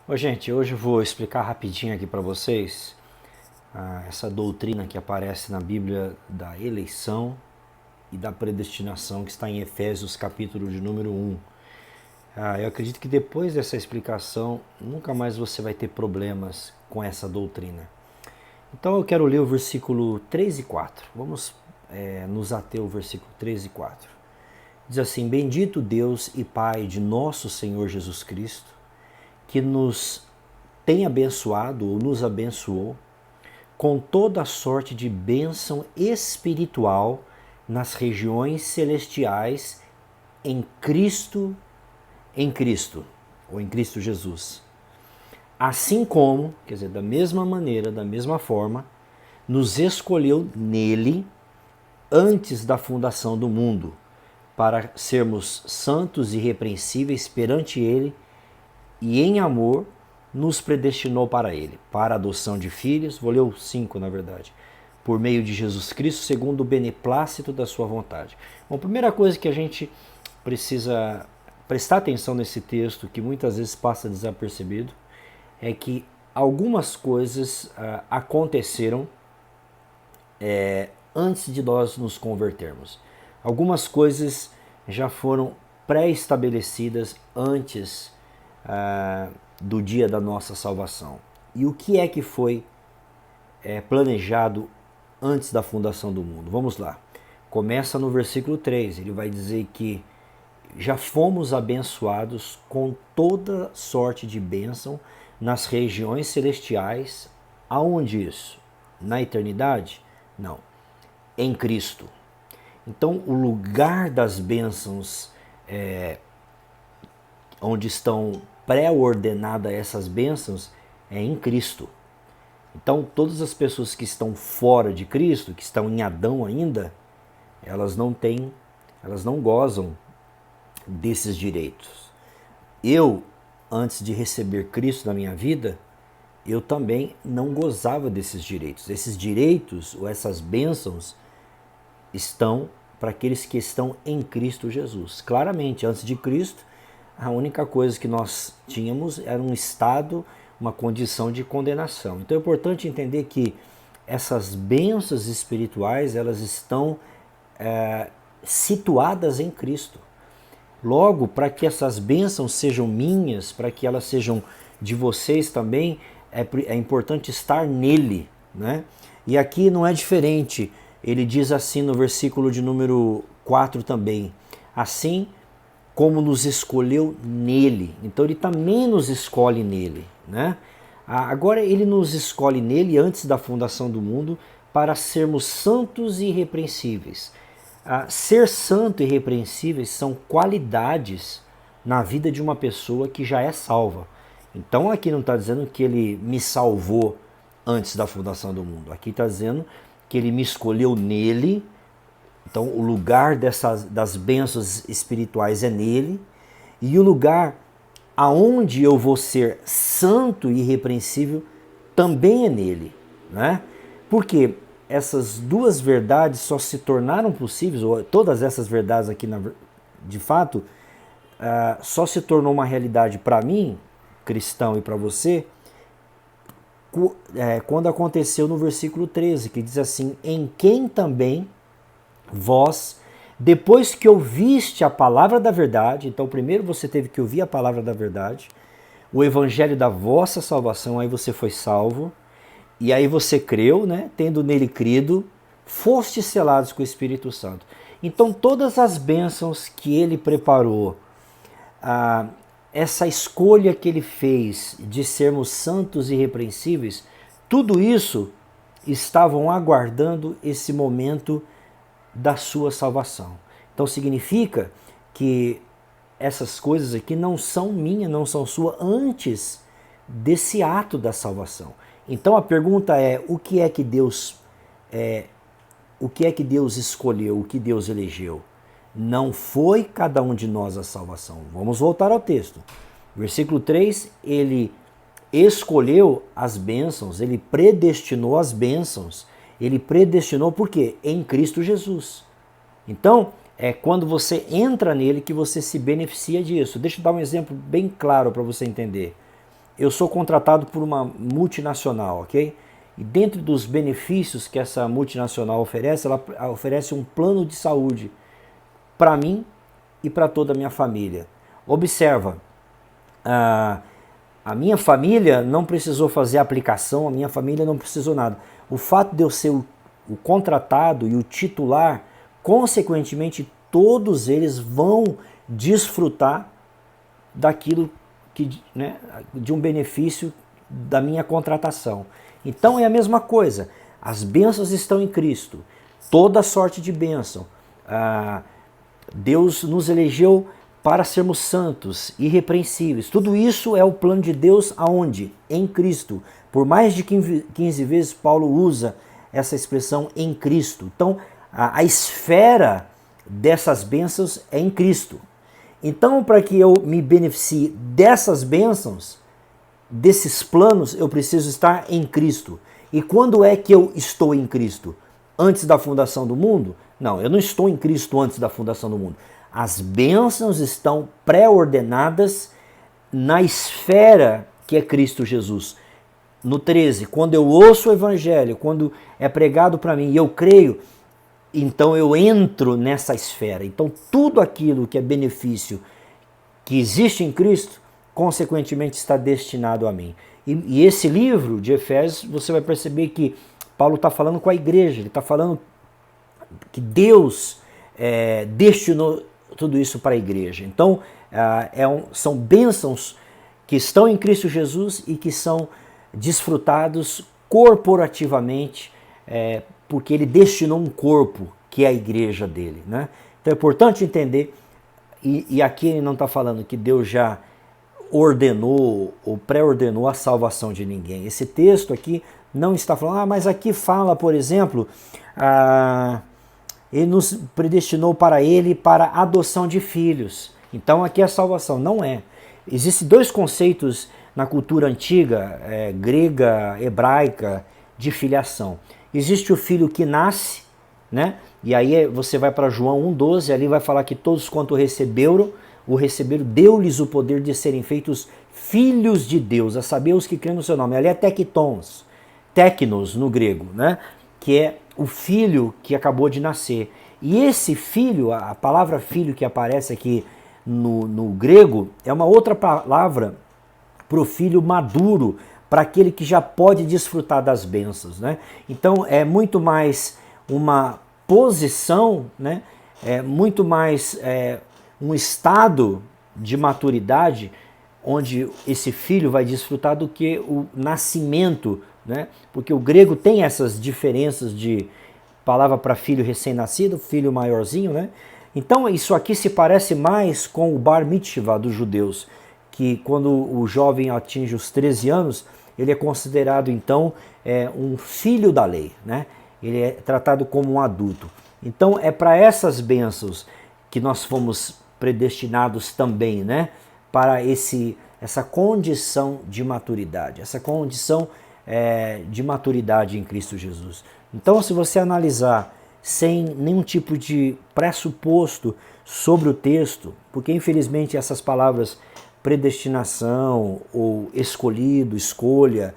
Ô, gente, hoje eu vou explicar rapidinho aqui para vocês essa doutrina que aparece na Bíblia da eleição e da predestinação que está em Efésios capítulo de número 1. Eu acredito que depois dessa explicação nunca mais você vai ter problemas com essa doutrina. Então eu quero ler o versículo 3 e 4. Vamos nos ater ao versículo 3 e 4. Diz assim: Bendito Deus e Pai de nosso Senhor Jesus Cristo, que nos tem abençoado ou nos abençoou com toda a sorte de bênção espiritual nas regiões celestiais em Cristo ou em Cristo Jesus. Assim como, quer dizer, da mesma maneira, da mesma forma, nos escolheu nele antes da fundação do mundo, para sermos santos e irrepreensíveis perante ele, e em amor nos predestinou para ele, para a adoção de filhos, vou ler o 5 na verdade, por meio de Jesus Cristo, segundo o beneplácito da sua vontade. Bom, a primeira coisa que a gente precisa prestar atenção nesse texto, que muitas vezes passa desapercebido, é que algumas coisas aconteceram antes de nós nos convertermos. Algumas coisas já foram pré-estabelecidas antes do dia da nossa salvação. E o que é que foi planejado antes da fundação do mundo? Vamos lá. Começa no versículo 3, ele vai dizer que já fomos abençoados com toda sorte de bênção nas regiões celestiais. Aonde isso? Na eternidade? Não. Em Cristo. Então, o lugar das bênçãos, onde estão pré-ordenadas essas bênçãos, é em Cristo. Então, todas as pessoas que estão fora de Cristo, que estão em Adão ainda, elas não gozam desses direitos. Eu, antes de receber Cristo na minha vida, eu também não gozava desses direitos. Esses direitos ou essas bênçãos estão para aqueles que estão em Cristo Jesus. Claramente, antes de Cristo, a única coisa que nós tínhamos era um estado, uma condição de condenação. Então é importante entender que essas bênçãos espirituais, elas estão situadas em Cristo. Logo, para que essas bênçãos sejam minhas, para que elas sejam de vocês também, é importante estar nele, né? E aqui não é diferente. Ele diz assim no versículo de número 4 também: assim como nos escolheu nele. Então ele também nos escolhe nele, né? Agora ele nos escolhe nele antes da fundação do mundo para sermos santos e irrepreensíveis. Ser santo e irrepreensíveis são qualidades na vida de uma pessoa que já é salva. Então aqui não está dizendo que ele me salvou antes da fundação do mundo. Aqui está dizendo que ele me escolheu nele. Então o lugar das bênçãos espirituais é nele. E o lugar aonde eu vou ser santo e irrepreensível também é nele, né? Porque essas duas verdades só se tornaram possíveis, ou todas essas verdades aqui, de fato, só se tornou uma realidade para mim, cristão, e para você, quando aconteceu no versículo 13, que diz assim: em quem também vós, depois que ouviste a palavra da verdade, então primeiro você teve que ouvir a palavra da verdade, o evangelho da vossa salvação, aí você foi salvo, e aí você creu, né? Tendo nele crido, foste selados com o Espírito Santo. Então todas as bênçãos que ele preparou, essa escolha que ele fez de sermos santos e irrepreensíveis, tudo isso estavam aguardando esse momento da sua salvação. Então significa que essas coisas aqui não são minhas, não são suas antes desse ato da salvação. Então a pergunta é: o que é que Deus escolheu, o que Deus elegeu? Não foi cada um de nós a salvação. Vamos voltar ao texto. Versículo 3, ele escolheu as bênçãos, ele predestinou as bênçãos. Ele predestinou por quê? Em Cristo Jesus. Então, é quando você entra nele que você se beneficia disso. Deixa eu dar um exemplo bem claro para você entender. eu sou contratado por uma multinacional, ok? E dentro dos benefícios que essa multinacional oferece, ela oferece um plano de saúde para mim e para toda a minha família. Observa, a minha família não precisou fazer aplicação, a minha família não precisou nada. O fato de eu ser o contratado e o titular, consequentemente, todos eles vão desfrutar daquilo que, né, de um benefício da minha contratação. Então é a mesma coisa. As bênçãos estão em Cristo. Toda sorte de bênção. Deus nos elegeu para sermos santos, irrepreensíveis. Tudo isso é o plano de Deus aonde? Em Cristo. Por mais de 15 vezes Paulo usa essa expressão em Cristo. Então a esfera dessas bênçãos é em Cristo. Então, para que eu me beneficie dessas bênçãos, desses planos, eu preciso estar em Cristo. E quando é que eu estou em Cristo? Antes da fundação do mundo? Não, eu não estou em Cristo antes da fundação do mundo. As bênçãos estão pré-ordenadas na esfera que é Cristo Jesus. No 13, quando eu ouço o Evangelho, quando é pregado para mim e eu creio, então eu entro nessa esfera. Então tudo aquilo que é benefício que existe em Cristo, consequentemente está destinado a mim. E esse livro de Efésios, você vai perceber que Paulo está falando com a igreja, ele está falando que Deus destinou tudo isso para a igreja. Então são bênçãos que estão em Cristo Jesus e que são desfrutados corporativamente, porque ele destinou um corpo, que é a igreja dele, né? Então é importante entender, e aqui ele não está falando que Deus já ordenou ou pré-ordenou a salvação de ninguém. Esse texto aqui não está falando, mas aqui fala, por exemplo, ele nos predestinou para ele para a adoção de filhos. Então aqui é a salvação. Não é. Existem dois conceitos na cultura antiga, grega, hebraica, de filiação. Existe o filho que nasce, né? E aí você vai para João 1,12, ali vai falar que todos quanto o receberam, deu-lhes o poder de serem feitos filhos de Deus, a saber os que creem no seu nome. Ali é teknos no grego, né? Que é o filho que acabou de nascer. E esse filho, a palavra filho que aparece aqui no grego, é uma outra palavra para o filho maduro, para aquele que já pode desfrutar das bênçãos, né? Então é muito mais uma posição, né? É muito mais um estado de maturidade onde esse filho vai desfrutar do que o nascimento, né? Porque o grego tem essas diferenças de palavra para filho recém-nascido, filho maiorzinho, né? Então isso aqui se parece mais com o bar mitzvah dos judeus, que quando o jovem atinge os 13 anos, ele é considerado então um filho da lei, né? Ele é tratado como um adulto. Então é para essas bênçãos que nós fomos predestinados também, né? Para essa condição de maturidade, essa condição de maturidade em Cristo Jesus. Então, se você analisar sem nenhum tipo de pressuposto sobre o texto, porque infelizmente essas palavras predestinação ou escolhido, escolha,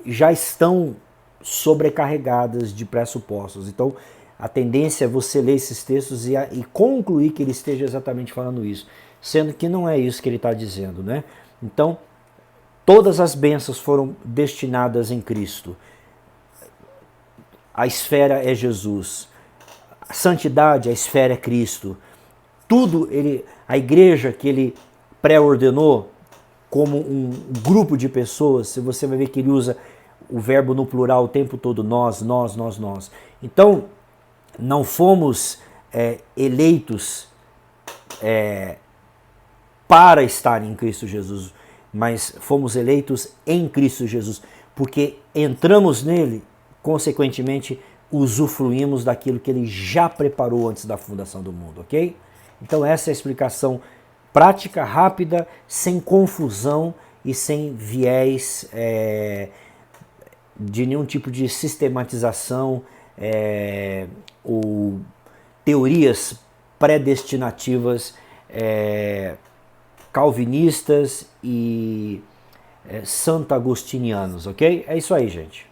já estão sobrecarregadas de pressupostos. Então, a tendência é você ler esses textos e concluir que ele esteja exatamente falando isso, sendo que não é isso que ele está dizendo, né? Então, todas as bênçãos foram destinadas em Cristo. A esfera é Jesus. A santidade, a esfera é Cristo. Tudo, a igreja que ele pré-ordenou como um grupo de pessoas, se você vai ver que ele usa o verbo no plural o tempo todo, nós. Então, não fomos eleitos para estar em Cristo Jesus, mas fomos eleitos em Cristo Jesus, porque entramos nele, consequentemente, usufruímos daquilo que ele já preparou antes da fundação do mundo, ok? Então essa é a explicação prática, rápida, sem confusão e sem viés de nenhum tipo de sistematização ou teorias predestinativas calvinistas e santagostinianos, ok? É isso aí, gente.